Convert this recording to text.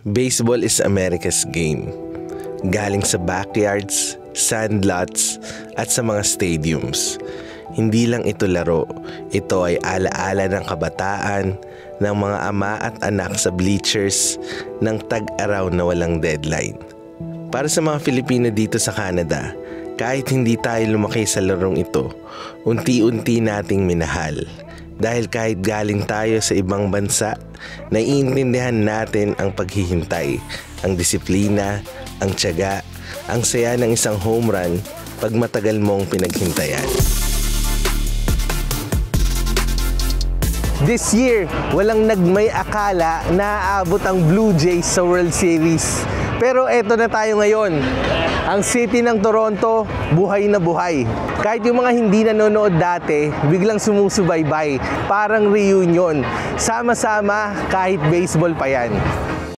Baseball is America's game. Galing sa backyards, sandlots, at sa mga stadiums. Hindi lang ito laro, ito ay alaala ng kabataan, ng mga ama at anak sa bleachers, ng tag-araw na walang deadline. Para sa mga Filipino dito sa Canada, kahit hindi tayo lumaki sa larong ito, unti-unti nating minahal. Dahil kahit galing tayo sa ibang bansa, naiintindihan natin ang paghihintay, ang disiplina, ang tiyaga, ang saya ng isang home run pag matagal mong pinaghintayan. This year, walang nagmay akala na aabot ang Blue Jays sa World Series. Pero eto na tayo ngayon. Ang city ng Toronto, buhay na buhay. Kahit yung mga hindi nanonood dati, biglang sumusubaybay. Parang reunion. Sama-sama kahit baseball pa yan.